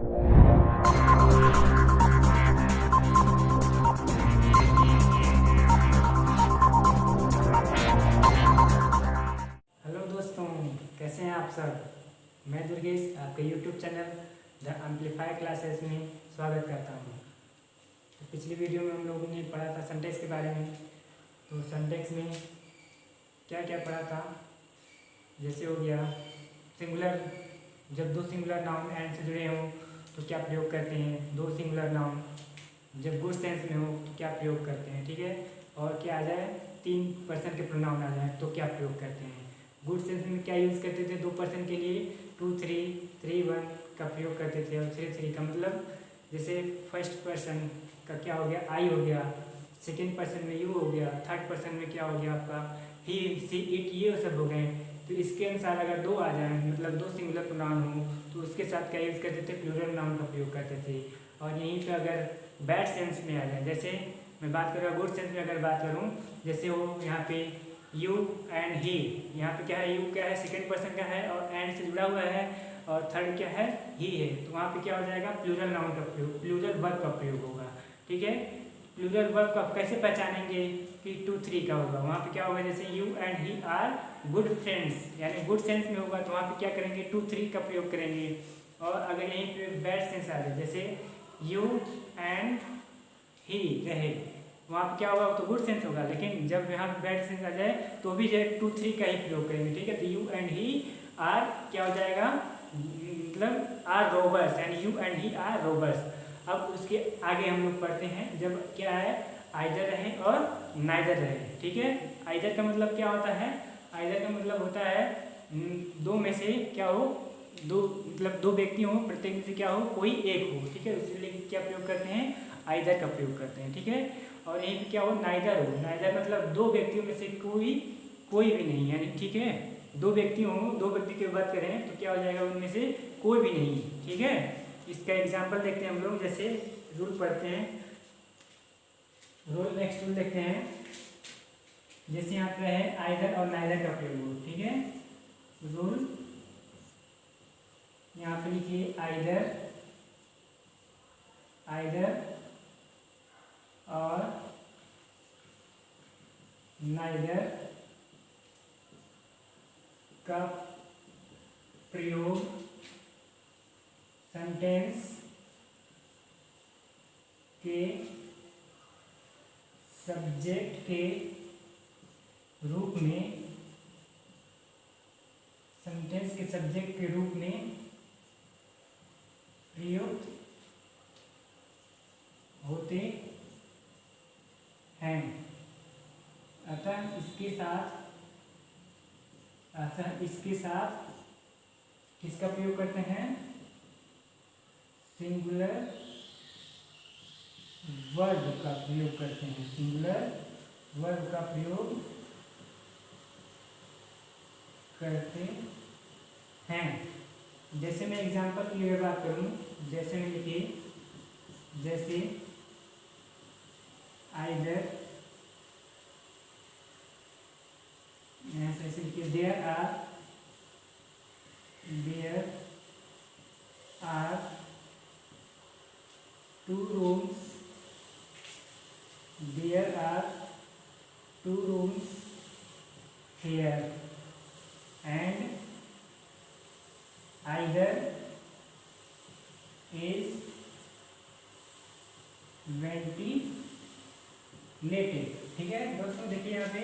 Hello दोस्तों, कैसे हैं आप सब। मैं दुर्गेश आपके YouTube channel the amplify classes में स्वागत करता हूं। तो पिछली वीडियो में हम लोगों ने पढ़ा था सिंटैक्स के बारे में। तो सिंटैक्स में क्या क्या पढ़ा था, जैसे हो गया सिंगुलर, जब दो सिंगुलर नाउन एंड से जुड़े हों तो क्या प्रयोग करते हैं। दो सिंगुलर नाउन जब गुड सेंस में हो तो क्या प्रयोग करते हैं, ठीक है। और क्या आ जाए, 3% के प्रोनाउन आ जाए तो क्या प्रयोग करते हैं। गुड सेंस में क्या यूज़ करते थे, 2% के लिए 2 3 3 1 का प्रयोग करते थे। और 3 3 का मतलब जैसे फर्स्ट पर्सन का क्या हो गया, आई हो गया, सेकेंड पर्सन में यू हो गया, थर्ड पर्सन में क्या हो गया आपका ही सी इट, ये सब हो गए। तो इसके अनुसार अगर दो आ जाए, मतलब दो सिंगुलर प्रोनाउन हो, तो उसके साथ क्या यूज़ करते थे, प्लूरल नाउन का प्रयोग करते थे। और यहीं पे अगर बैड सेंस में आ जाए, जैसे मैं बात करूँ गुड सेंस में अगर बात करूँ, जैसे हो यहाँ पे यू एंड ही, यहाँ पे क्या है, यू क्या है, सेकेंड पर्सन का है और एंड से जुड़ा हुआ है, और थर्ड क्या है, ही है। तो वहाँ पे क्या हो जाएगा, प्लूरल नाउन का प्रयोग, प्लूरल वर्ब का प्रयोग होगा, ठीक है। प्लूरल वर्ब का कैसे पहचानेंगे कि 2 3 का होगा। वहाँ पे क्या होगा, जैसे you and he are good friends, यानी गुड सेंस में होगा तो वहाँ पे क्या करेंगे, 2 3 का प्रयोग करेंगे। और अगर यहीं पे बैड सेंस आ जाए, जैसे यू एंड ही रहे, वहाँ पे क्या होगा, तो गुड सेंस होगा। लेकिन जब यहाँ पे बैड सेंस आ जाए तो भी जो है 2 3 का ही प्रयोग करेंगे, ठीक है। तो यू एंड ही आर क्या हो जाएगा, मतलब आर रोबर्स, यानी you and he are robbers. अब उसके आगे हम लोग पढ़ते हैं, जब क्या है, आइदर रहे और नाइदर रहे, ठीक है। आइदर का मतलब क्या होता है, आइदर का मतलब होता है दो में से क्या हो, दो मतलब दो व्यक्ति हो, प्रत्येक में से क्या हो, कोई एक हो, ठीक है। उसके लिए क्या प्रयोग करते हैं, आइदर का प्रयोग करते हैं, ठीक है। और यहीं पे क्या हो, नाइदर हो, नाइदर मतलब दो व्यक्तियों में से कोई भी नहीं, यानी ठीक है, दो व्यक्ति हो, दो व्यक्ति की बात करें तो क्या हो जाएगा, उनमें से कोई भी नहीं, ठीक है। इसका एग्जाम्पल देखते हैं हम लोग, जैसे रूल पढ़ते हैं, रूल नेक्स्ट रूल देखते हैं। जैसे यहाँ पे है आइदर और नाइदर का प्रयोग हो, ठीक है। रूल यहाँ पे लिखिए आइदर, आइदर और नाइदर का प्रयोग सेंटेंस के सब्जेक्ट के रूप में, सेंटेंस के सब्जेक्ट के रूप में प्रयुक्त होते हैं। अतः इसके साथ किसका प्रयोग करते हैं, सिंगुलर वर्ब का प्रयोग करते हैं, सिंगुलर वर्ब का प्रयोग करते हैं। जैसे मैं एग्जांपल के लिए बात करूं, जैसे मैं लिखिए, जैसे आइदर, ऐसे लिखिए, there are 2 rooms, there are 2 rooms here, and either is ventilated, ठीक है दोस्तों। देखिए यहाँ पे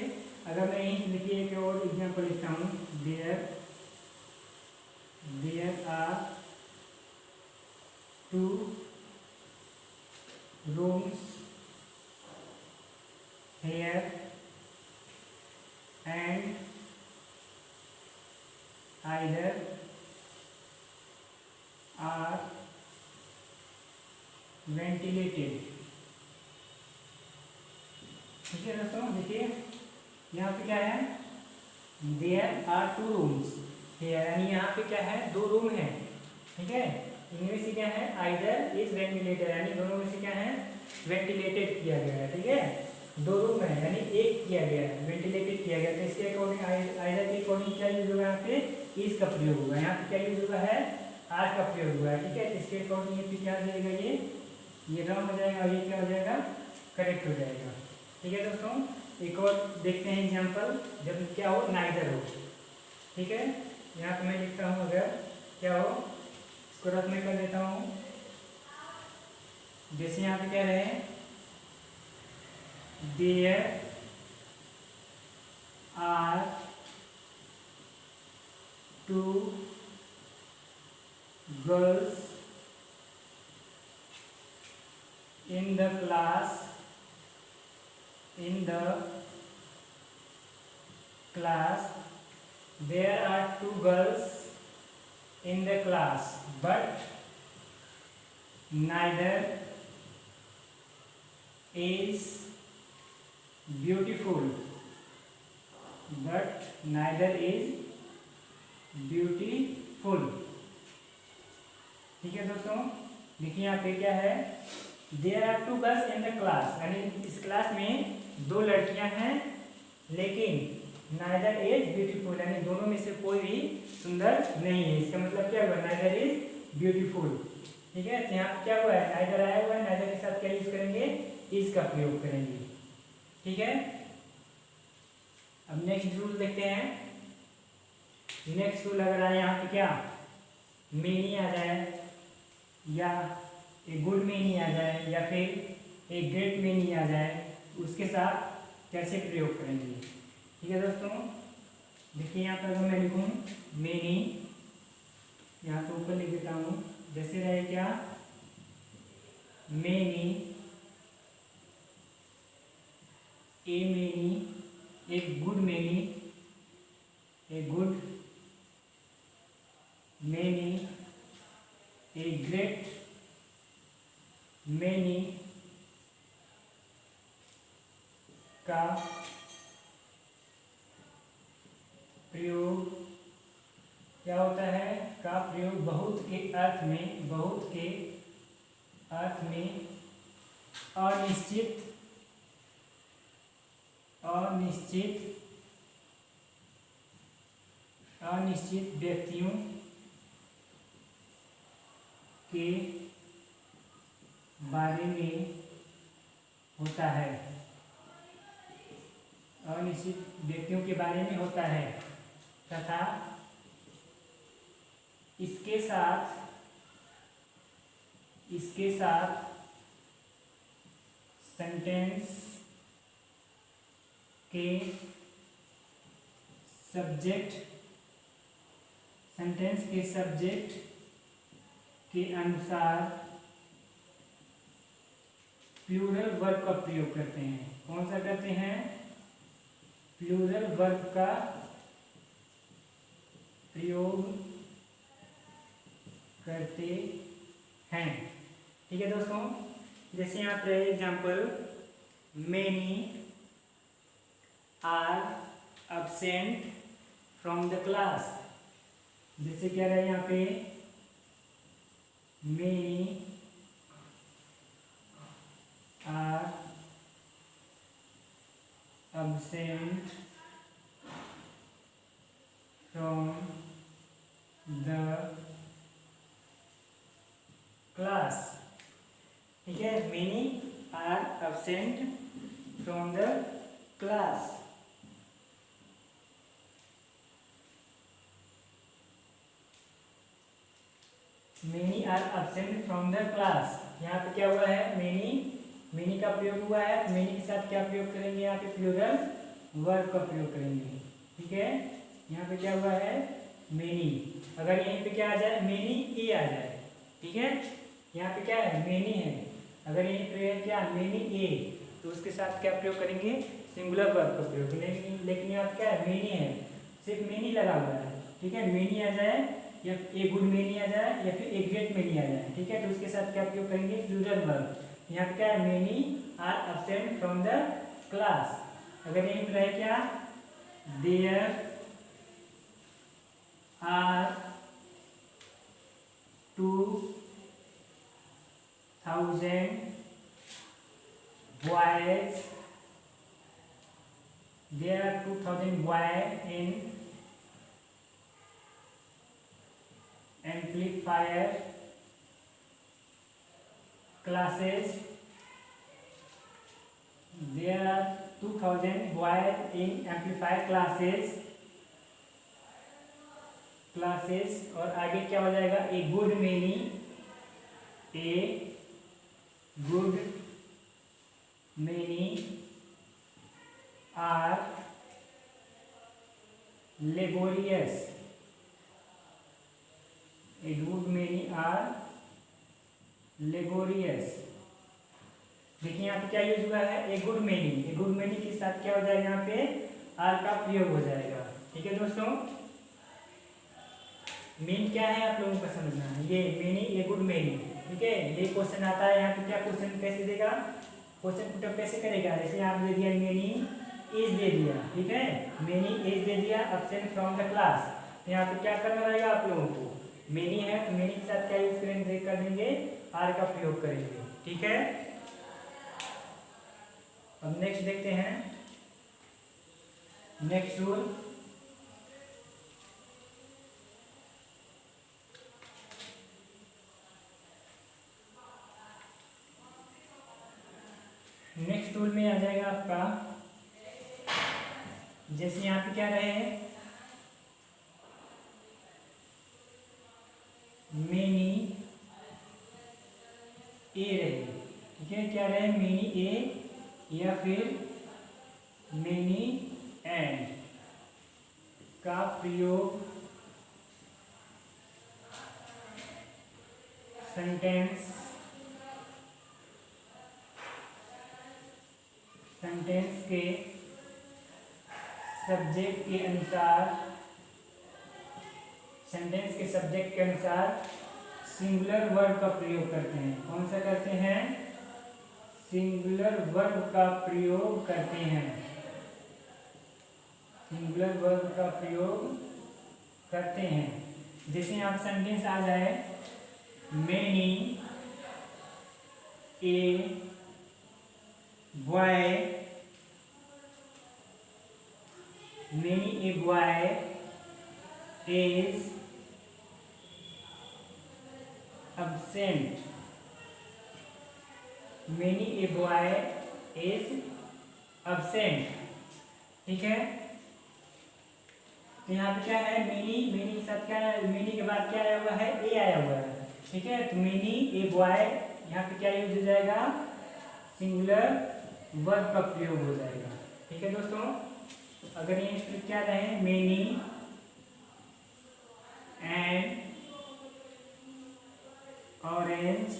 अगर मैं यहीं लिखिए एक और एग्जाम्पल लिखता हूँ, there are 2 rooms here and either are ventilated, ठीक है दोस्तों। देखिए यहाँ पे क्या है, देयर आर 2 rooms here, यानी यहाँ पे क्या है, 2 रूम है, ठीक है। इनमें से क्या है, आइदर इज वेंटिलेटेड, यानी दोनों में से क्या है, वेंटिलेटेड किया गया है, ठीक है। 2 रूम है यानी एक किया गया है, वेंटिलेटेड किया गया। तो इसके अकॉर्डिंग आइदर के अकॉर्डिंग क्या यूज होगा, यहाँ पे इज का प्रयोग होगा। यहाँ पे क्या यूज हुआ है, आर का प्रयोग हुआ है, ठीक है। इसके अकॉर्डिंग ये क्या हो जाएगा, ये रॉन्ग हो जाएगा और ये क्या हो जाएगा, करेक्ट हो जाएगा, ठीक है दोस्तों। एक और देखते हैं एग्जाम्पल, जब क्या हो, नाइदर हो, ठीक है। यहाँ पे मैं लिखता हूँ अगर क्या हो, इसको रफ में कर देता हूँ। जैसे यहाँ पे कह रहे हैं there are two girls in the class there are 2 girls in the class but neither is beautiful, ठीक है दोस्तों। देखिए यहाँ पे क्या है, there are 2 girls in the class, यानी इस क्लास में 2 लड़कियां हैं लेकिन नाइदर इज ब्यूटीफुल, यानी दोनों में से कोई भी सुंदर नहीं है। इसका मतलब क्या हुआ, नाइदर इज ब्यूटीफुल, ठीक है। तो यहाँ क्या हुआ है, नाइदर आया हुआ है, नाइदर के साथ क्या यूज करेंगे, इज का प्रयोग करेंगे, ठीक है। अब नेक्स्ट रूल देखते हैं। नेक्स्ट रूल अगर आए यहाँ पे क्या, मेनी आ जाए या ए गुड मेनी आ जाए या फिर ए ग्रेट मेनी आ जाए, उसके साथ कैसे प्रयोग करेंगे, ठीक है दोस्तों। देखिए यहाँ पर अगर मैं लिखूँ मेनी, यहाँ पे ऊपर लिख देता हूँ, जैसे रहे क्या, many, A many, A good many, A good many, a great many का प्रयोग क्या होता है, का प्रयोग बहुत के अर्थ में अनिश्चित व्यक्तियों के बारे में होता है, अनिश्चित व्यक्तियों के बारे में होता है तथा इसके साथ सेंटेंस के सब्जेक्ट के अनुसार प्लूरल वर्ब का प्रयोग करते हैं। कौन सा करते हैं, प्लूरल वर्ब का प्रयोग करते हैं, ठीक है दोस्तों। जैसे यहाँ पर example, many are absent from the class, जैसे क्या रहा है यहाँ पे, many are absent from the class, ठीक है। many are absent from the class, many are absent from the class। यहाँ पे क्या हुआ है, many का प्रयोग हुआ है, many के साथ क्या प्रयोग करेंगे, यहाँ पे प्लूरल वर्ब का प्रयोग करेंगे, ठीक है। यहाँ पे क्या हुआ है, many, अगर यहीं पे क्या आ जाए, many ए आ जाए, ठीक है। यहाँ पे क्या है, many है, अगर यहीं पे क्या many ए, तो उसके साथ क्या प्रयोग करेंगे, सिंगुलर वर्ब का प्रयोग। लेकिन यहाँ पे क्या है, many है, सिर्फ many लगा हुआ है, ठीक है। many आ जाए या ए गुड मेनी आ जाए या फिर ए ग्रेट मेनी आ जाए, ঠিক है। तो उसके साथ क्या प्रयोग करेंगे, प्लूरल वर्ब। यहाँ पे क्या है, many are absent from the class, अगर यहीं पर रहे क्या, there are 2000 boys, there are 2000 boys in amplifier classes. There are 2000 wire in amplifier classes. और आगे क्या हो जाएगा, a good many are laborious. A good many are laborious. देखिए यहाँ पे क्या यूज हुआ है, ए गुड मेनी के साथ क्या हो जाएगा, यहाँ पे आर का प्रयोग हो जाएगा. ठीक है दोस्तों, मीन क्या है आप लोगों को समझना है. ये मेनी, ए गुड मेनी. ठीक है, ये क्वेश्चन आता है यहाँ पे. क्या क्वेश्चन कैसे देगा, क्वेश्चन पुटअप कैसे करेगा. जैसे आप दे दिया मेनी इज दे दिया. ठीक है, मेनी इज दे दिया, एब्सेंट फ्रॉम द क्लास. तो यहाँ पे क्या करना रहेगा आप लोगों को, मेनी है तो मेनी के साथ क्या यूज करेंगे, कर देंगे आर का प्रयोग करेंगे. ठीक है, अब नेक्स्ट देखते हैं. नेक्स्ट रूल, नेक्स्ट रूल में आ जाएगा आपका, जैसे यहाँ पे क्या रहे मेनी ए रहे. ठीक है, क्या रहे मेनी ए या फिर मेनी एंड का प्रयोग सेंटेंस के सब्जेक्ट के अनुसार, सेंटेंस के सब्जेक्ट के अनुसार सिंगुलर वर्ब का प्रयोग करते हैं. कौन सा करते हैं, सिंगुलर वर्ब का प्रयोग करते हैं. सिंगुलर वर्ब का प्रयोग करते हैं. जैसे यहाँ सेंटेंस आ जाए many a boy, many a boy is absent. Many a boy is absent. ठीक है, तो यहाँ पे क्या है मेनी के साथ क्या है, मेनी के बाद क्या आया हुआ है, ए आया हुआ है. ठीक है, तो मेनी ए बॉय यहाँ पे क्या यूज हो जाएगा, सिंगुलर वर्ब का प्रयोग हो जाएगा. ठीक है दोस्तों, अगर ये क्या रहे many and orange,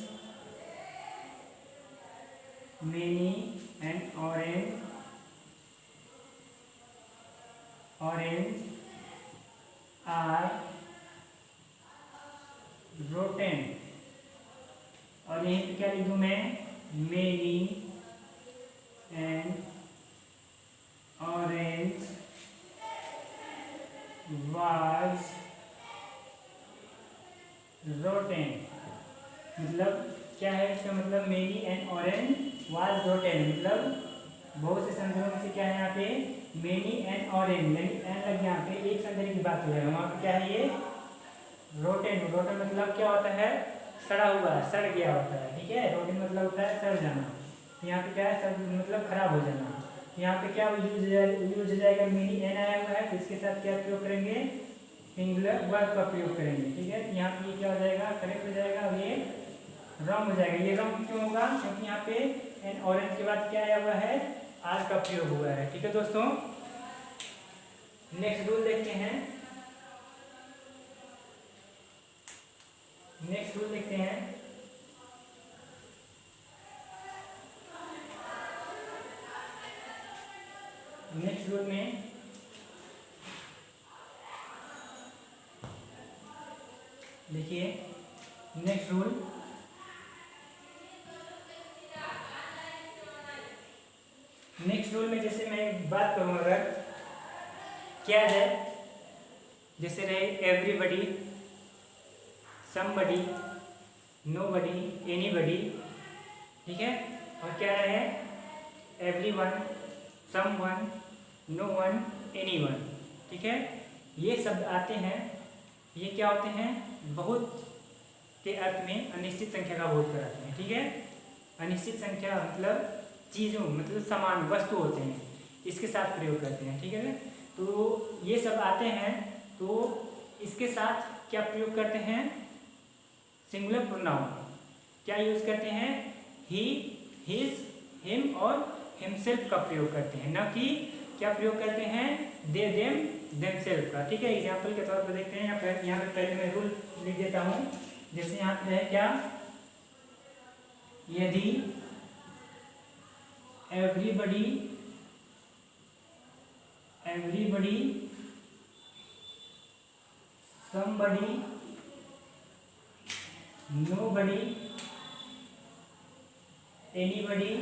many and orange are rotten. और यहीं पे क्या लिखूं मैं, many and orange was rotten. मतलब क्या है इसका मतलब, many and orange was rotten. मतलब बहुत से संदर्भों में से क्या है यहाँ पे मेनी एंड ऑरेंज, यानी एन लग यहाँ पे एक संदर्भ की बात हो जाएगा. वहाँ पे क्या है ये रोटेन. रोटेन मतलब क्या होता है, सड़ा हुआ, सड़ गया होता है. ठीक है, रोटेन मतलब होता है सड़ जाना. यहाँ पे क्या है, सड़ मतलब खराब हो जाना. यहाँ पे क्या यूज हो जाएगा, मेनी एन आया हुआ है तो इसके साथ क्या प्रयोग करेंगे, सिंगुलर वर्ब का प्रयोग करेंगे. ठीक है, यहाँ पे ये क्या हो जाएगा, करेक्ट हो जाएगा. और ये रॉन्ग हो जाएगा. ये रॉन्ग क्यों होगा, क्योंकि यहाँ पे एंड ऑरेंज के बाद क्या आया हुआ है, आर का प्रयोग हुआ है. ठीक है दोस्तों, नेक्स्ट रूल देखते हैं. नेक्स्ट रूल देखते हैं. नेक्स्ट रूल में देखिए, नेक्स्ट रूल में जैसे मैं बात करूँ, अगर क्या है, जैसे रहे एवरीबडी, समबडी, नोबडी, एनीबडी. ठीक है, और क्या रहे एवरीवन, समवन, नोवन, एनीवन. ठीक है, ये शब्द आते हैं, ये क्या होते हैं, बहुत के अर्थ में अनिश्चित संख्या का बोध कराते हैं। ठीक है, अनिश्चित संख्या मतलब चीज़ों मतलब सामान वस्तु होते हैं, इसके साथ प्रयोग करते हैं। ठीक है, तो ये सब आते हैं तो इसके साथ क्या प्रयोग करते हैं, सिंगुलर प्रोनाउन क्या यूज करते हैं, ही, हिज, हिम और हिमसेल्फ का प्रयोग करते हैं, न कि क्या प्रयोग करते हैं, दे, देम, देमसेल्फ का। ठीक है, एग्जाम्पल के तौर पर देखते हैं। यहाँ पे पहले मैं रूल लिख देता हूँ। जैसे यहाँ पे है क्या, यदि एवरीबडी, somebody, nobody, anybody,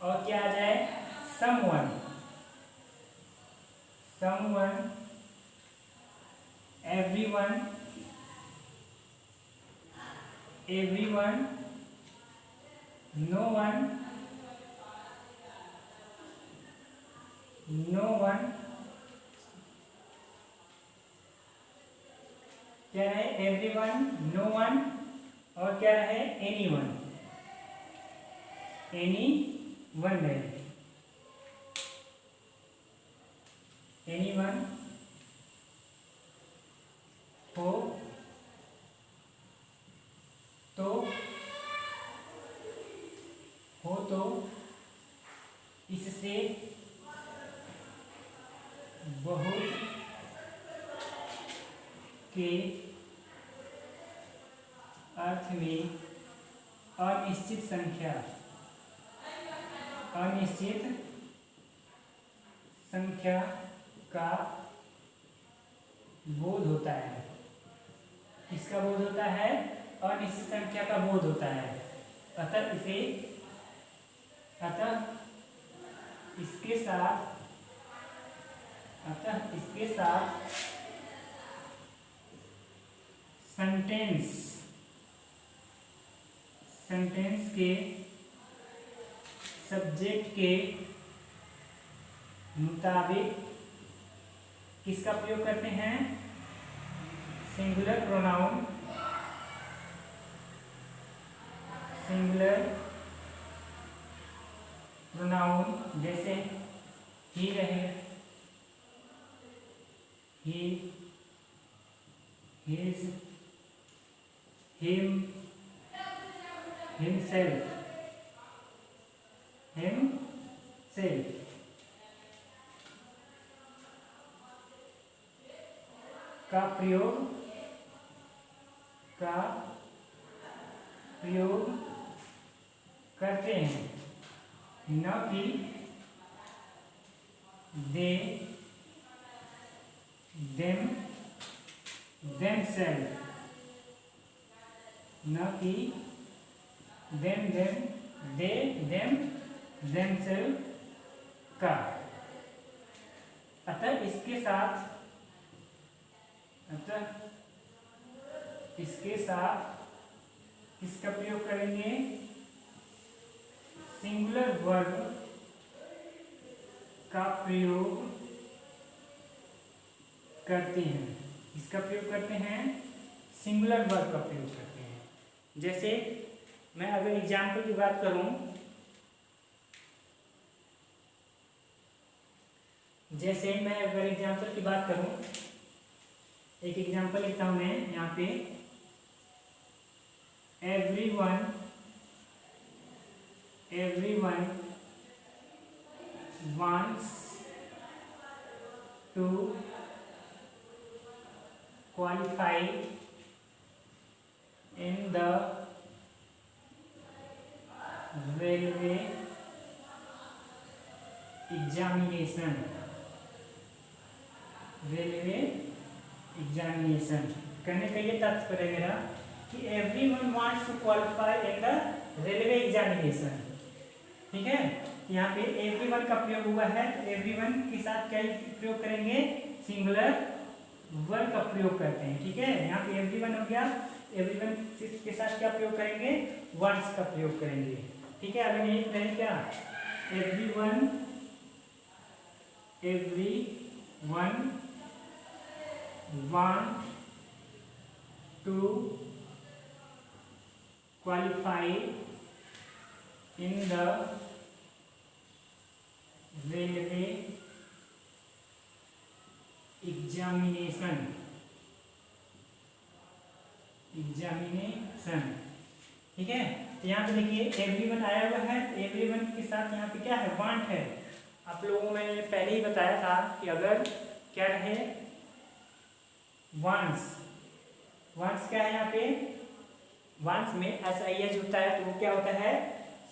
और क्या आ जाए, someone, everyone, no one, क्या रहे, everyone, no one, और क्या रहे, anyone रहे, anyone हो तो इससे बहुत के अर्थ में अनिश्चित संख्या का बोध होता है। किसका बोध होता है, अनिश्चित संख्या का बोध होता है। अतः इसके साथ सेंटेंस के सब्जेक्ट के मुताबिक किसका प्रयोग करते हैं, सिंगुलर प्रोनाउन जैसे ही रहे, ही, हिज, हिम, हिमसेल्फ का प्रयोग करते हैं, न कि दे, देम, देमसेल्फ, न कि देम, दे, देम, देमसेल्फ का। अतः इसके साथ किसका प्रयोग करेंगे, सिंगुलर वर्ब का प्रयोग करते हैं। इसका प्रयोग करते हैं, सिंगुलर वर्ब का प्रयोग करते हैं। जैसे मैं अगर एग्जाम्पल की बात करूं, एक एग्जाम्पल लिखता हूं मैं यहाँ पे, everyone wants to qualify in the railway examination। करने का ये तात्पर्य है मेरा कि everyone wants to qualify in the railway examination। ठीक है, यहाँ पे everyone का प्रयोग हुआ है, तो everyone के साथ क्या प्रयोग करेंगे, सिंगुलर वर्ब का प्रयोग करते हैं। ठीक है, यहाँ पे everyone हो गया, everyone के साथ क्या प्रयोग करेंगे, wants का प्रयोग करेंगे। ठीक है, अगर यही रहे क्या, everyone want to qualify in the railway examination. ठीक है, तो यहाँ पे देखिए एवरीवन आया हुआ है, एवरीवन के साथ यहाँ पे क्या है, वांट है। आप लोगों को मैंने पहले ही बताया था कि अगर क्या रहे वांट्स, वांट्स क्या है यहाँ पे, वांट्स में एस आई एच जुड़ता है तो वो क्या होता है,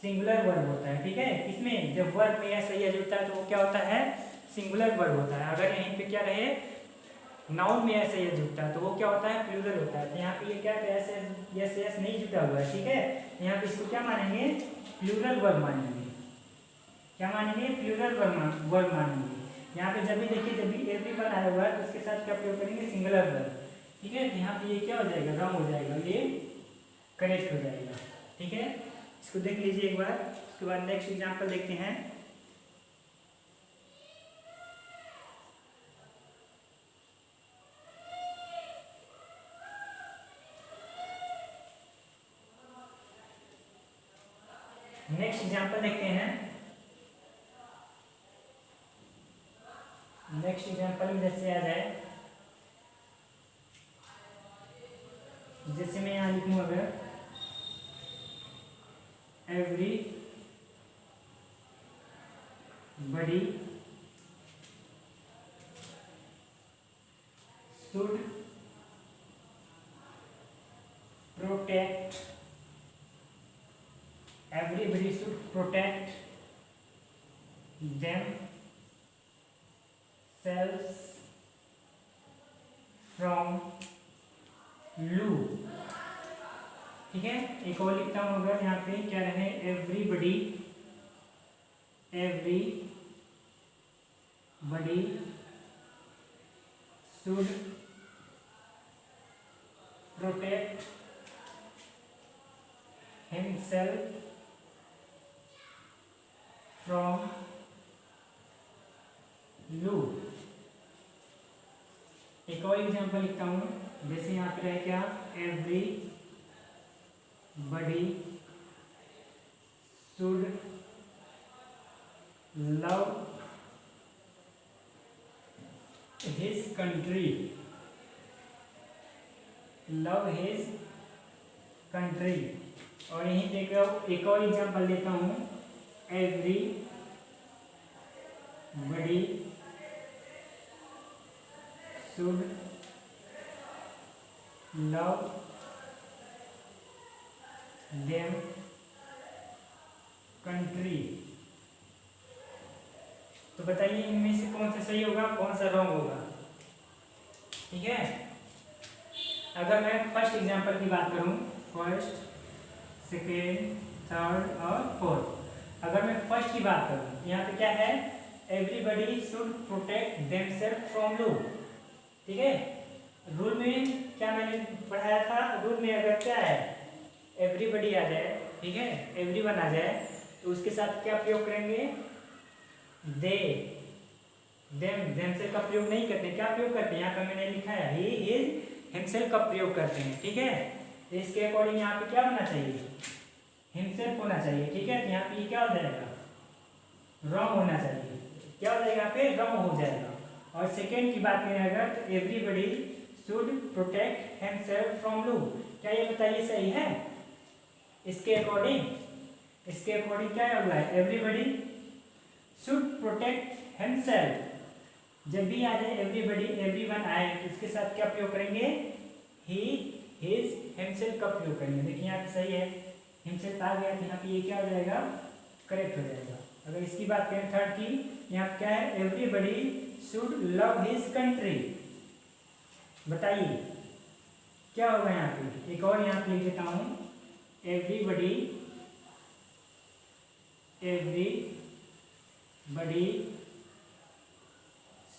सिंगुलर वर्ब होता है। ठीक है, इसमें जब वर्ब में एस आई एच जुड़ता है तो वो क्या होता है, सिंगुलर वर्ब होता है। अगर यहीं पे क्या रहे नाउन में एस आई एच जुड़ता है तो वो क्या होता है, प्लूरल होता है। तो यहाँ पे ये क्या एस एस नहीं जुटा हुआ है। ठीक है, यहाँ पे इसको क्या मानेंगे, प्लूरल वर्ब मानेंगे। क्या मानेंगे, प्लूरल वर्ब मानेंगे। यहाँ पे जब भी देखिए, जब भी एवरीवन आया हुआ है तो उसके साथ क्या प्रयोग करेंगे, सिंगुलर वर्ब। ठीक है, तो यहाँ पे ये क्या हो जाएगा, रॉन्ग हो जाएगा, ये करेक्ट हो जाएगा। ठीक है, इसको देख लीजिए एक बार। उसके बाद नेक्स्ट एग्जाम्पल देखते हैं। नेक्स्ट एग्जाम्पल देखते हैं। नेक्स्ट एग्जाम्पल में जैसे आ जाए, जैसे मैं यहाँ लिखूँ अगर everybody should protect, everybody should protect themselves from loo। ठीक है, एक और लिखता हूं, अगर यहाँ पे क्या रहे everybody should protect himself from loo। एक और एग्जाम्पल लिखता हूँ, जैसे यहाँ पे रहे क्या, everybody should love his country, और यहीं पे एक और एग्जाम्पल देता हूँ, everybody should love them country। तो बताइए इनमें से कौन सा सही होगा, कौन सा रॉन्ग होगा। ठीक है, अगर मैं फर्स्ट एग्जाम्पल की बात करूं, फर्स्ट, सेकेंड, थर्ड और फोर्थ। अगर मैं फर्स्ट की बात करूं, यहाँ पे क्या है, everybody should protect themself from loo. ठीक है, रूल में क्या मैंने पढ़ाया था, रूल में अगर क्या है, एवरीबडी आ जाए, ठीक है, एवरीवन आ जाए, तो उसके साथ क्या प्रयोग करेंगे, दे, देमसेल्फ का प्रयोग नहीं करते। क्या प्रयोग करते हैं, यहाँ पर मैंने लिखा है ही हिज हिमसेल्फ का प्रयोग करते हैं। ठीक है, तो इसके अकॉर्डिंग यहाँ पे क्या होना चाहिए, हिमसेल्फ होना चाहिए। ठीक है, तो यहाँ पे क्या हो जाएगा, रॉन्ग होना चाहिए। क्या हो जाएगा, यहाँ पे रॉन्ग हो जाएगा। और सेकेंड की बात करें अगर, तो everybody should protect himself from लू। क्या ये बताइए सही है, इसके अकॉर्डिंग क्या हुआ है, एवरीबडी शुड प्रोटेक्ट हिमसेल्फ। जब भी आ जाए एवरीबडी, एवरीवन आए, तो इसके साथ क्या प्रयोग करेंगे, ही हिज हिमसेल्फ का प्रयोग करेंगे। देखिए यहाँ पे सही है, हिमसेल्फ आ गया, तो यहाँ पे ये क्या हो जाएगा, करेक्ट हो जाएगा। अगर इसकी बात करें थर्ड की, यहाँ पे क्या है, everybody should love his country. बताइए क्या होगा यहाँ पे, एक और यहाँ पे लिख देता हूँ, everybody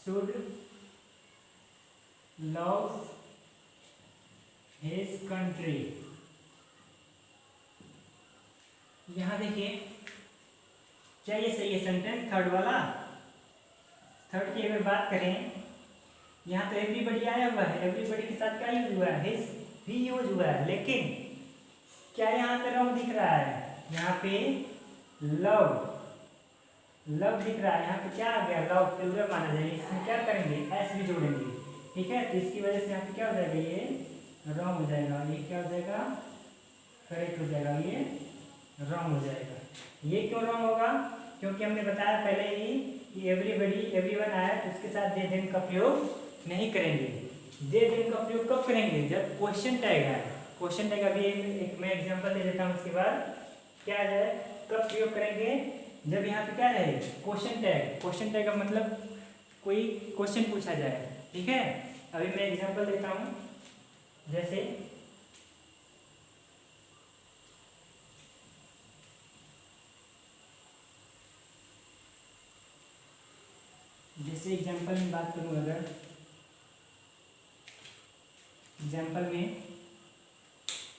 should love his country। यहां देखिए क्या ये सही है सेंटेंस, थर्ड वाला। थर्ड की अगर बात करें, यहाँ तो एवरीबडी आया हुआ है, एवरीबडी के साथ क्या यूज हुआ है, हिज भी यूज हुआ है, लेकिन क्या यहाँ पे रॉन्ग दिख रहा है, यहाँ पे लव लव दिख रहा है, यहाँ पे क्या आ गया, लव प्लूरल माना जाएगा, इसमें क्या करेंगे, एस भी जोड़ेंगे, ठीक है। तो इसकी वजह से यहाँ पे क्या हो जाएगा, ये रॉन्ग हो जाएगा, ये क्या हो जाएगा, करेक्ट हो जाएगा, ये रॉन्ग हो जाएगा। ये क्यों रॉन्ग होगा, क्योंकि हमने बताया पहले ही कि एवरीबडी एवरीवन आया तो उसके साथ दे देम का प्रयोग नहीं करेंगे। दे देम का प्रयोग कब करेंगे, जब क्वेश्चन टैग है। क्वेश्चन टैग अभी एक मैं एग्जांपल दे देता हूँ, उसके बाद क्या आ जाए, कब प्रयोग करेंगे, जब यहाँ पे क्या रहे, क्वेश्चन टैग। क्वेश्चन टैग का मतलब कोई क्वेश्चन पूछा जाए, ठीक है। अभी मैं एग्जांपल देता हूँ, जैसे एग्जांपल में बात करूँ, अगर एग्जांपल में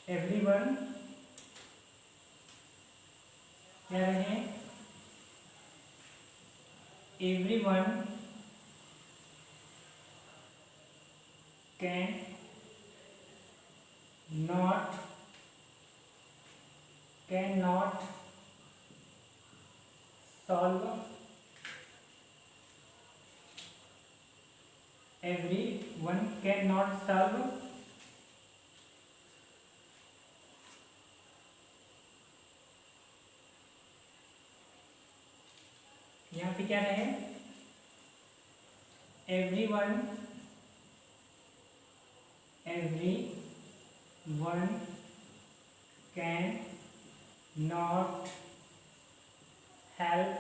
एवरीवन क्या रहे, everyone can not solve everyone cannot solve यहाँ पे क्या रहे, everyone can not help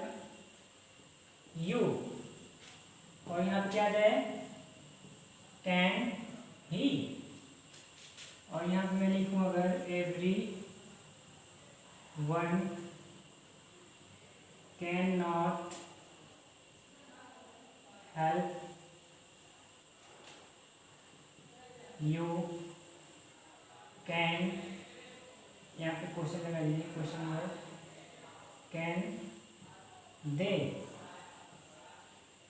you, और यहाँ पे क्या आ जाए, कैन ही, और यहाँ पे मैं लिखूँ अगर every one can not help you can, यहाँ पे क्वेश्चन लगा दीजिए, क्वेश्चन मार्क, कैन दे,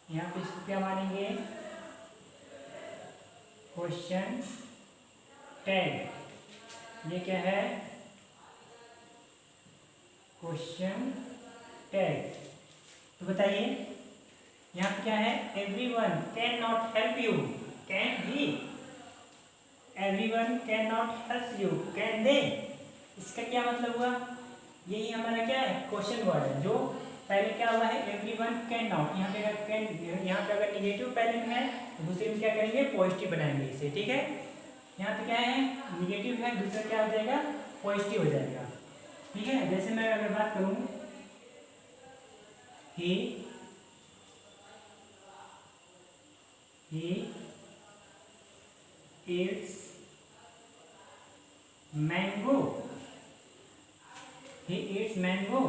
यहाँ पे इसको क्या मानेंगे, क्वेश्चन टैग। ये क्या है, क्वेश्चन टैग। तो बताइए यहाँ पे क्या है, everyone can not help you, can he, everyone can not help you, can they, इसका क्या मतलब हुआ, यही हमारा क्या है, क्वेश्चन वर्ड है। जो पहले क्या हुआ है, एवरीवन कैन नॉट, यहाँ पे अगर कैन, यहाँ पे अगर निगेटिव पहले में है तो दूसरे में क्या करेंगे, पॉजिटिव बनाएंगे इसे, ठीक है। यहाँ पे क्या है, निगेटिव है, दूसरा क्या हो जाएगा, पॉजिटिव हो जाएगा, ठीक है। जैसे मैं अगर बात करूँ, ही eats mango, he eats mango,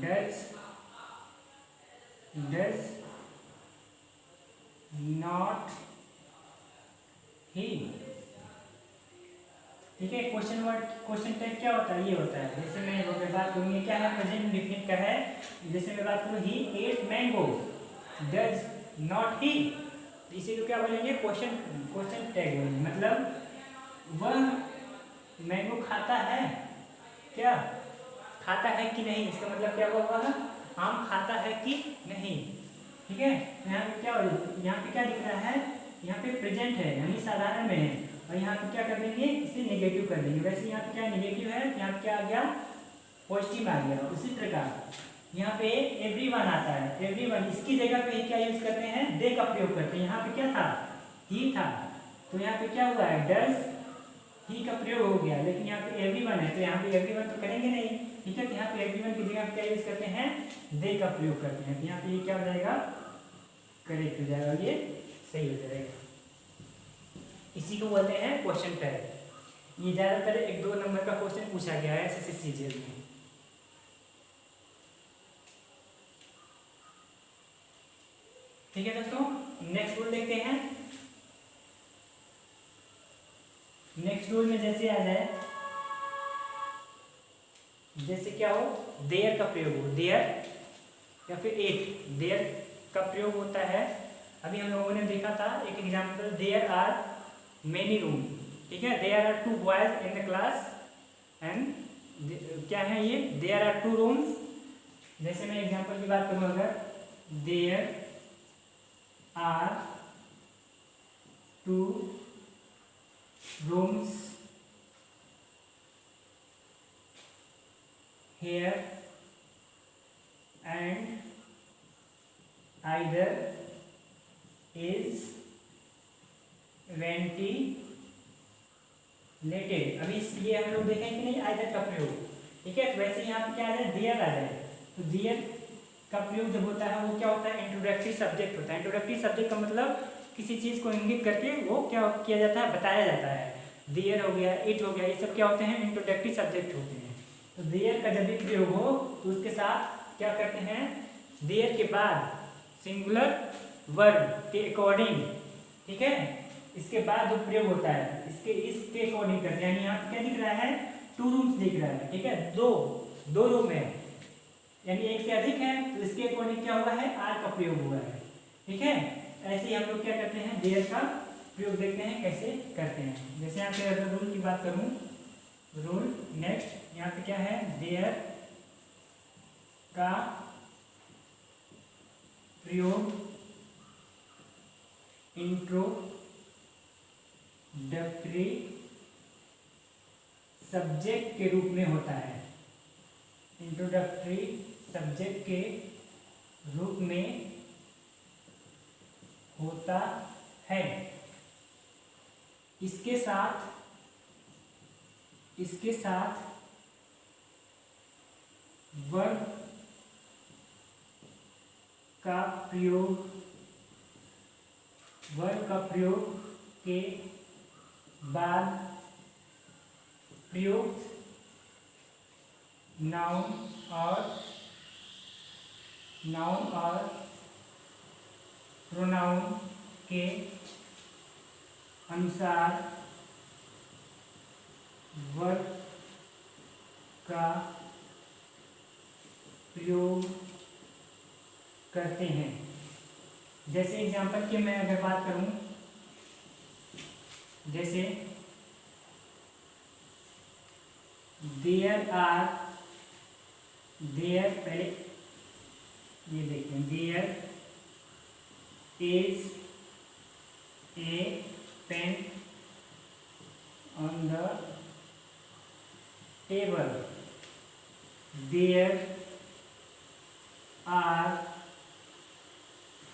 does not he, ठीक है। क्वेश्चन वर्ड, क्वेश्चन टैग क्या होता है, ये होता है। जैसे मैं बात करूँ, ये क्या है, प्रेजेंट इंडेफिनिट का है। जैसे मैं बात करूँ, he ate mango, does not he, इसी को क्या बोलेंगे, क्वेश्चन टैग बोलेंगे। मतलब वह मैंगो खाता है क्या, खाता है कि नहीं, इसका मतलब क्या हुआ, वह आम खाता है कि नहीं, ठीक है। यहाँ पे क्या, यहाँ पे क्या दिख रहा है, यहाँ पे प्रेजेंट है यानी साधारण में है, और यहाँ पे क्या कर देंगे, इसे नेगेटिव कर देंगे। वैसे यहाँ पे क्या नेगेटिव है, यहाँ पे क्या आ गया, पॉजिटिव आ गया। उसी प्रकार यहाँ पे एवरीवन आता है, एवरीवन, इसकी जगह पे क्या यूज करते हैं, दे का प्रयोग करते हैं। यहाँ पे क्या था, ही था, तो यहाँ पे क्या हुआ है, डज ही का प्रयोग हो गया। लेकिन यहाँ पे एवरीवन है, तो यहाँ पे एवरीवन तो करेंगे नहीं, ठीक है। तो यहाँ पे एवरीवन की जगह क्या यूज करते हैं, दे का प्रयोग करते हैं। तो यहाँ पे ये क्या हो जाएगा, करेक्ट हो जाएगा, ये सही हो जाएगा। इसी को बोलते हैं क्वेश्चन टैग। ये ज्यादातर 1-2 नंबर का क्वेश्चन पूछा गया है एसएससी जीएल में। ठीक है दोस्तों, नेक्स्ट रूल देखते हैं। नेक्स्ट रूल में जैसे आ जाए, जैसे क्या हो, देयर का प्रयोग हो, देयर या फिर एक, देयर का प्रयोग होता है अभी हम लोगों ने देखा था एक example, there are many room, ठीक है, there are 2 boys in the class and क्या है ये, देयर आर 2 रूम्स। जैसे मैं एग्जाम्पल की बात करूँ, अगर there are 2 rooms here and either is ventilated। अभी इसलिए हम लोग देखें कि नहीं either का प्रयोग, ठीक है। तो वैसे यहाँ पे क्या आ जाए, देयर आ जाए, तो देयर का प्रयोग जब होता है वो क्या होता है, इंट्रोडक्टरी सब्जेक्ट होता है। इंट्रोडक्टरी सब्जेक्ट का मतलब किसी चीज़ को इंगित करके वो क्या किया जाता है, बताया जाता है। देयर हो गया, इट हो गया, ये सब क्या होते हैं, इंट्रोडक्टरी सब्जेक्ट होते हैं। तो देयर का जब भी प्रयोग हो तो उसके साथ क्या करते हैं, देयर के बाद सिंगुलर वर्ब के अकॉर्डिंग, ठीक है, इसके बाद जो प्रयोग होता है इसके अकॉर्डिंग करते हैं। यानी यहाँ क्या दिख रहा है, 2 रूम्स दिख रहा है, ठीक है, दो रूम है, यानी एक से अधिक है, तो इसके अकॉर्डिंग क्या हुआ है, आर का प्रयोग हुआ है, ठीक है। ऐसे ही हम लोग क्या करते हैं, देयर का प्रयोग देखते हैं कैसे करते हैं। जैसे यहाँ पे अगर रूल की बात करूँ, रूल नेक्स्ट यहाँ पे क्या है, देयर का प्रयोग इंट्रोडक्टरी सब्जेक्ट के रूप में होता है। इंट्रोडक्टरी सब्जेक्ट के रूप में होता है। इसके साथ वर्ब का प्रयोग के बाद प्रयुक्त नाउन और प्रोनाउन के अनुसार वर्ब का प्रयोग करते हैं। जैसे एग्जाम्पल की मैं अगर बात करूं, जैसे देयर पहले ये देखें, there is a pen on the table, there are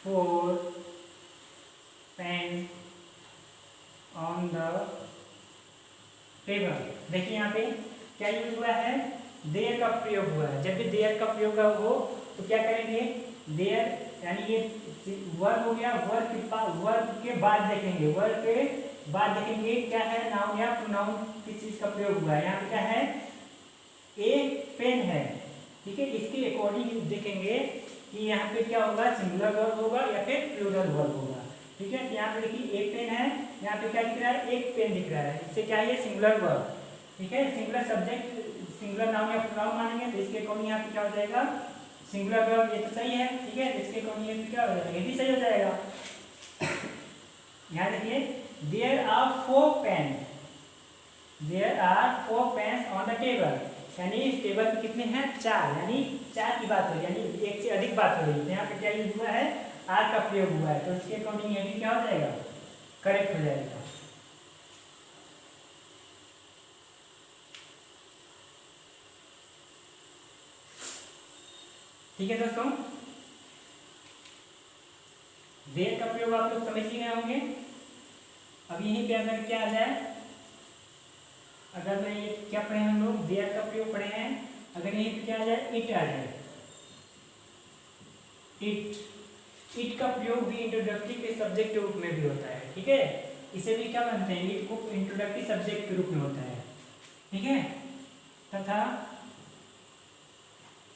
4 pen on the table. देखिए यहाँ पे क्या यूज हुआ है, देयर का प्रयोग हुआ है। जब भी देयर का प्रयोग हो तो क्या करेंगे, देयर यानी ये वर्ब हो गया, वर्ब के बाद देखेंगे, वर्ब के बाद देखेंगे क्या है, नाउन या प्रोनाउन किस चीज का प्रयोग हुआ है। यहाँ पे क्या है, ए पेन है, ठीक है, इसके अकॉर्डिंग देखेंगे कि यहाँ पे क्या होगा, सिंगुलर वर्ब होगा या फिर प्लूरल वर्ब होगा, ठीक है। यहाँ पे देखिए एक पेन है, यहाँ पे क्या दिख रहा है, एक पेन दिख रहा है, इससे क्या है, सिंगुलर वर्ब, ठीक है। सिंगुलर सब्जेक्ट सिंगुलर नाउन या प्रोनाउन मानेंगे तो इसके अकॉर्डिंग यहाँ पे क्या हो जाएगा, सिंगुलर वर्ब, ये तो सही है, ठीक है। इसके अकॉर्डिंग ये क्या हो जाएगा, ये भी सही हो जाएगा। यहाँ देखिए, there are 4 pen, there are 4 pens on the table, यानी इस टेबल पे कितने हैं, 4, यानी 4 की बात हो रही है, यानी एक से अधिक बात हो रही है। यहाँ पे क्या यूज हुआ है, आर का प्रयोग हुआ है, तो इसके अकॉर्डिंग ये भी क्या हो जाएगा, करेक्ट हो जाएगा। ठीक है दोस्तों, देयर का प्रयोग आप लोग समझ ही गए होंगे। अब यहीं पे अगर क्या आ जाए, अगर मैं ये क्या पढ़े हम लोग, देयर का प्रयोग पढ़े हैं, अगर यहीं पे क्या आ जाए, इट आ जाए, इट का प्रयोग भी इंट्रोडक्टरी के सब्जेक्ट के रूप में भी होता है, ठीक है। इसे भी क्या मानते हैं, इट को इंट्रोडक्टरी सब्जेक्ट के रूप में होता है, ठीक है। तथा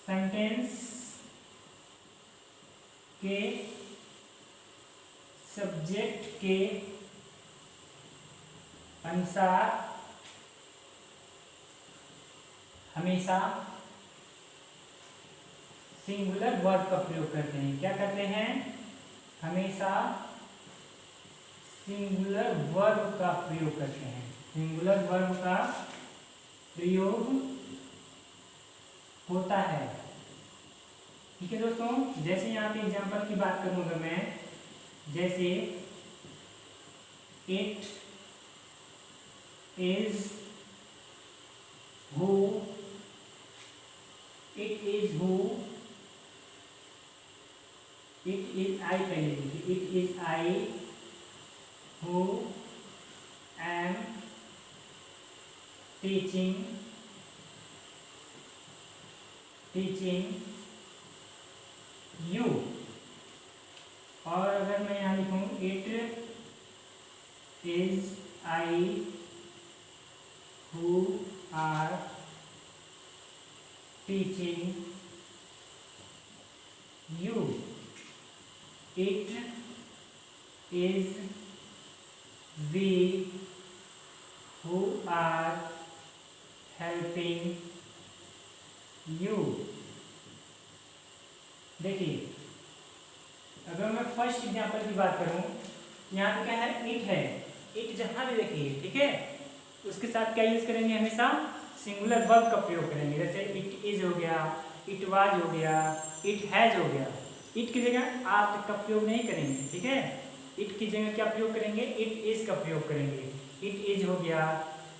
सेंटेंस के सब्जेक्ट के अनुसार हमेशा सिंगुलर वर्ब का प्रयोग करते हैं। क्या करते हैं, हमेशा सिंगुलर वर्ब का प्रयोग करते हैं, सिंगुलर वर्ब का प्रयोग होता है। ठीक है दोस्तों, जैसे यहाँ पे एग्जाम्पल की बात करूंगा मैं, जैसे it is who, it is who, it is I, पहले देखिए, it is I who am teaching you. और अगर मैं यहाँ लिखूँ it is I who are teaching you, it is we who are helping you. देखिए, अगर मैं फर्स्ट एग्जांपल की बात करूं, यहाँ पे क्या है, इट है, इट जहां भी देखिए, ठीक है, उसके साथ क्या यूज करेंगे, हमेशा सिंगुलर वर्ब का प्रयोग करेंगे। जैसे इट इज हो गया, इट वाज हो गया, इट हैज हो गया। इट की जगह आर का प्रयोग नहीं करेंगे, ठीक है, इट की जगह क्या प्रयोग करेंगे, इट इज का प्रयोग करेंगे। इट इज हो गया,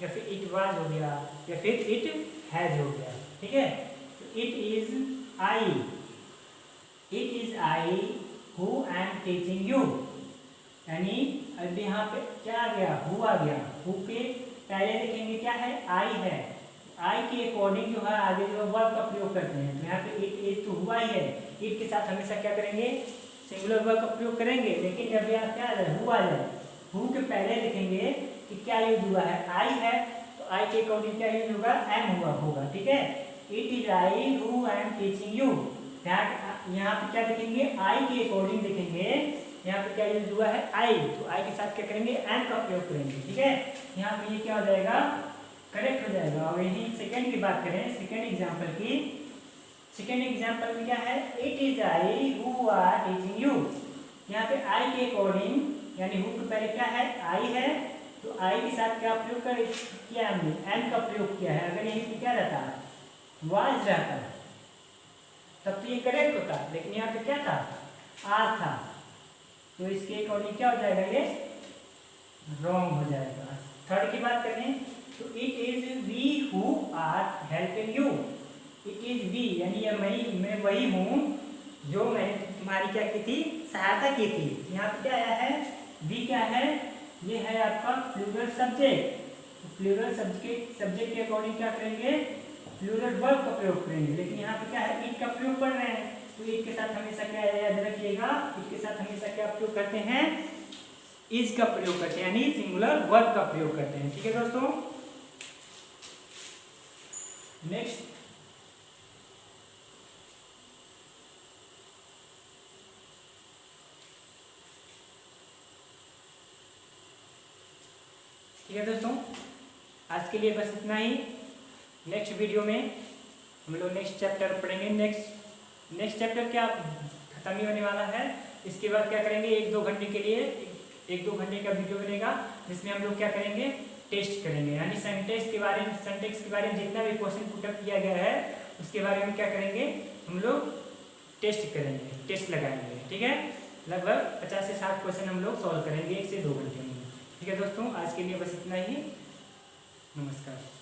या फिर इट वाज हो गया, या फिर इट हैज हो गया, ठीक है। तो it is I, it is I who am teaching you, यानी अब यहाँ पे क्या आ गया, हु आ गया, हु के पहले देखेंगे क्या है, आई है, आई के अकॉर्डिंग जो है आगे जो वर्ब का प्रयोग करते हैं। तो यहाँ पे इट इज तो हुआ ही है, इट के साथ हमेशा क्या करेंगे, सिंगुलर वर्ब का प्रयोग करेंगे। लेकिन जब यहाँ क्या आ जाए, हु आ जाए, हु के पहले देखेंगे कि क्या यूज हुआ है, आई है, तो आई के अकॉर्डिंग क्या यूज होगा, एम हुआ होगा, ठीक है। It is I who am teaching you, यहाँ पे क्या देखेंगे, आई के अकॉर्डिंग देखेंगे, यहाँ पे क्या यूज हुआ है, आई, तो आई के साथ क्या करेंगे, एम का प्रयोग करेंगे, ठीक है। यहाँ पे ये क्या हो जाएगा, करेक्ट हो जाएगा। और यही सेकंड की बात करें, सेकंड एग्जांपल की, सेकंड एग्जांपल में क्या है, it is I who are teaching you, यहाँ पे आई के अकॉर्डिंग यानी हु के पहले क्या है, आई है, तो आई के साथ क्या प्रयोग किया हमने, एम का प्रयोग किया है। अगर यही पे क्या रहता, वाज रहता, तब तो ये करेक्ट होता, लेकिन यहाँ पे क्या था, आर था, तो इसके अकॉर्डिंग क्या हो जाएगा, ये रॉन्ग हो जाएगा। थर्ड की बात करें तो it is we who are helping you, it is we यानी मैं वही हूँ जो मैंने तुम्हारी क्या की थी, सहायता की थी। यहाँ पे क्या आया है, वी क्या है, ये है आपका प्लूरल सब्जेक्ट, प्लूरल सब्जेक्ट के अकॉर्डिंग क्या करेंगे, प्लूरल वर्ब का प्रयोग करेंगे। लेकिन यहाँ पे क्या है, इट का प्रयोग कर रहे हैं, तो इट के साथ हमेशा क्या याद रखिएगा, इट के साथ हमेशा क्या प्रयोग करते हैं, इज का प्रयोग करते हैं, यानी सिंगुलर वर्ब का प्रयोग करते हैं, ठीक है दोस्तों। नेक्स्ट, ठीक है दोस्तों, आज के लिए बस इतना ही। नेक्स्ट वीडियो में हम लोग नेक्स्ट चैप्टर पढ़ेंगे। नेक्स्ट चैप्टर क्या खत्म ही होने वाला है। इसके बाद क्या करेंगे, 1-2 घंटे के लिए 1-2 घंटे का वीडियो बनेगा, जिसमें हम लोग क्या करेंगे, टेस्ट करेंगे, यानी सेंटेक्स के बारे में जितना भी क्वेश्चन पुटअप किया गया है उसके बारे में क्या करेंगे, हम लोग टेस्ट करेंगे, टेस्ट लगाएंगे, ठीक है। लगभग 50 से 60 क्वेश्चन हम लोग सॉल्व करेंगे 1 से 2 घंटे में, ठीक है दोस्तों। आज के लिए बस इतना ही, नमस्कार।